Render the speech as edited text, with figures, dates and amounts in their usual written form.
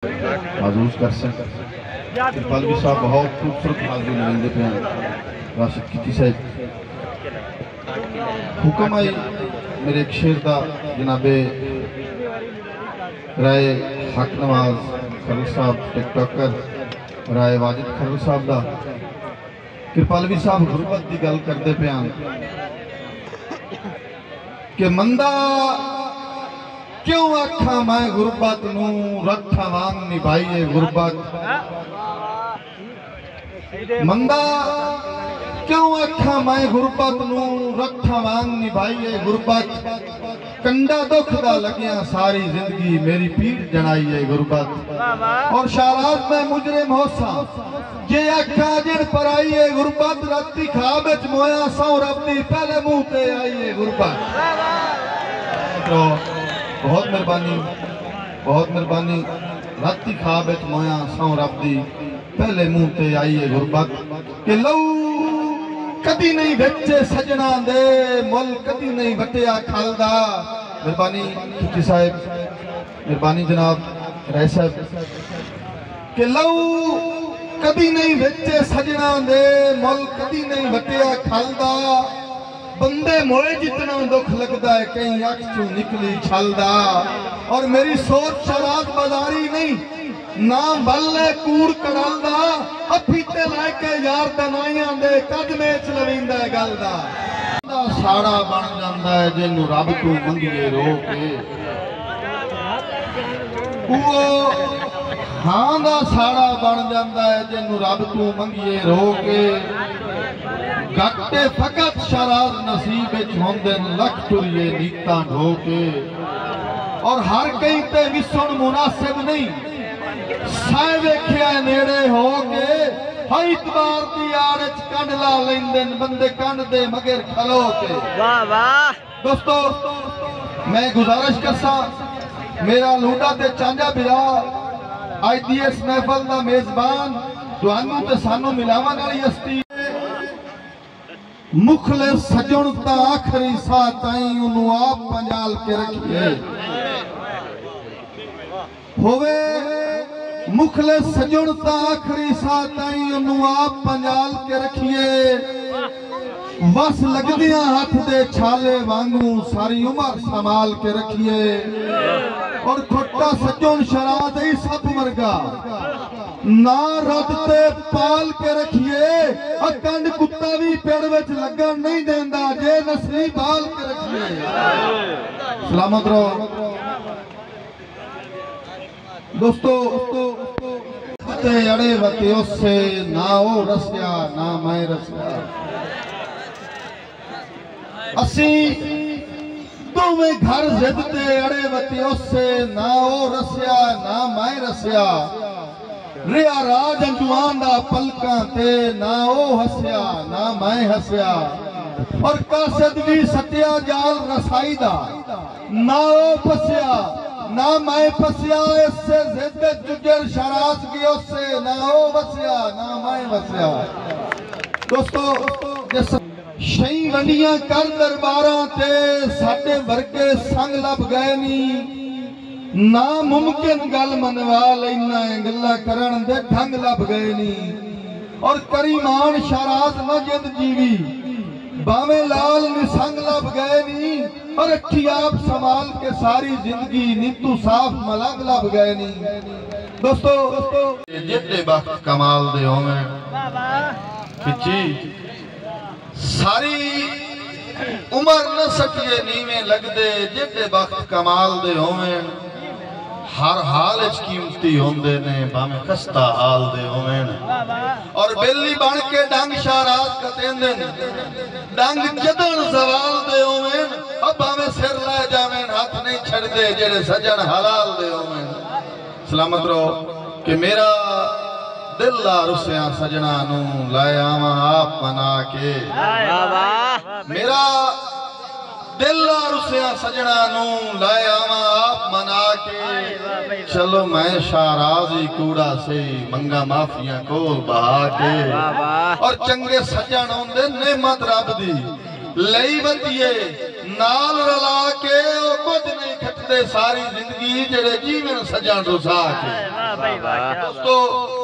महसूस कर सकते पालवी साहब बहुत खूबसूरत हाजिरी लेंदे पे राशिद किती साहब हुक्म आई मेरे एक शेर का जनाबे राय हक नवाज खरल साहब टिकटॉकर राय वाजिद खरल साहब का कृपालवी साहब गुरबत की गल करते पे कि मंदा क्यों आखा मैं गुरबत नू रखा वांग निभाईए गुरबत मंदा क्यों आखा मैं गुरबत नू रखा वांग निभाईए गुरबत कंडा दुख दा लगिया सारी जिंदगी मेरी पीठ जनाईए गुरबत और शारात में मुजरिम होसा जे आखा जिन पर आईए गुरबत राती खाब विच मोया सौ रब दी पहले मुंह ते आईए गुरबत। बहुत मेहरबानी राती खाब विच मोया सौ रब दी पहले मुंह ते आईए गुरबत के लऊ कदी नहीं बच्चे सजना दे मुल कदी नहीं बटिया खालदा। मेहरबानी खिची साहब मेहरबानी जनाब राय साहब के लऊ कदी नहीं बच्चे सजना दे मुल कदी नहीं बटिया खालदा बंदे मोए जितना दुख लगता है कहीं अख चू निकली छलदा और मेरी सोच शराब बाजारी नहीं ना बल्ले कूड़ कड़लदा अफीते लैके यार दनाइयां दे कद मेच लविंदा गल दा साड़ा बन जांदा है जिन्नू रब तू मंगिए रो के हां दा साड़ा बन जांदा है जिन्नू रब तू मंगिए रो के गट्टे फकत शराब नसीब विच होंदे लख टुरिए नीता ढोके और हर कई ते विसुण मुनासिब नहीं साए वेखिया नेड़े हो के हर इतबार दी आड़ च कंड ला लैंदे बंदे कंड दे मगर खलो के। वाह वाह दोस्तों मैं गुजारिश करसा मेरा लूडा ते चांजा बिरा अज दी इस महफल दा मेजबान तुहानू ते सानू मिलावन वाली हस्ती मुखले सजण ता आखरी साह ताईं उन्नू आप पंजाल के रखिए होवे मुखले सजण ता आखरी साह ताईं उन्नू आप पंजाल के रखिए बस लगदियां हाथ दे छाले वांगू सारी उम्र संभाल के रखिए और खोटा सजण शराब ही सब वर्गा ना रब ते पाल के रखिए अकंड कुत्ता भी पेड़ विच लगन नहीं देंदा जे नस्ली बाल के रखिए। सलामत रहो दोस्तों ते अड़े वते उससे ना ओ रसिया ना मैं रसिया असी दोवें घर जिद ते अड़े वते उससे ना ओ रसिया ना मैं रसिया रिया राज अंजुआन दा पलकां ते ना ओ हसिया ना मैं हसिया और कासद भी सत्या जाल रसाई दा ना ओ फसिया ना मैं फसिया इससे जिद जुजर शरास की उससे ना ओ वसिया ना मैं वसिया। दोस्तों जिस शई वंडियां कर दरबारां ते साडे वर्गे संग लब गए नी ना मुमकिन गल मनवा लेना गल्ला करन दे ढंग लब गए नी और करीमान शराज मजिद जीवी बावे लाल निसंग लब गए नी और अखी आप संभाल के सारी जिंदगी नीतू साफ मलंग लब गए नी। दोस्तों जिते वक्त कमाल दे होवे खिची सारी उम्र न सकिए नीवें लगदे जिते वक्त कमाल दे होवे हर हाल कीमती होंदे ने भावे खस्ता हाल दे होवेन और बेली बन के डंग शहराज कतेंदे डंग जदन सवाल दे होवेन अब भावे सिर ले जावेन हाथ नहीं छड़दे जेड़े सजन हलाल दे होवेन। सलामत रहो कि मेरा दिल ला रुसिया सजना नू लाए आवा आप मना के मेरा दिल ला रुसिया सजना नू लाए आवा आप मना के चलो मैं शाहराजी कूड़ा से मंगा माफिया कोल बहा के और चंगे सजन आउंदे नेमत रब दी लई वतिए नाल रला के ओ कुछ नहीं खटदा दे सारी जिंदगी जेड़े जीवन सजन रोजा वाह भाई वाह दोस्तों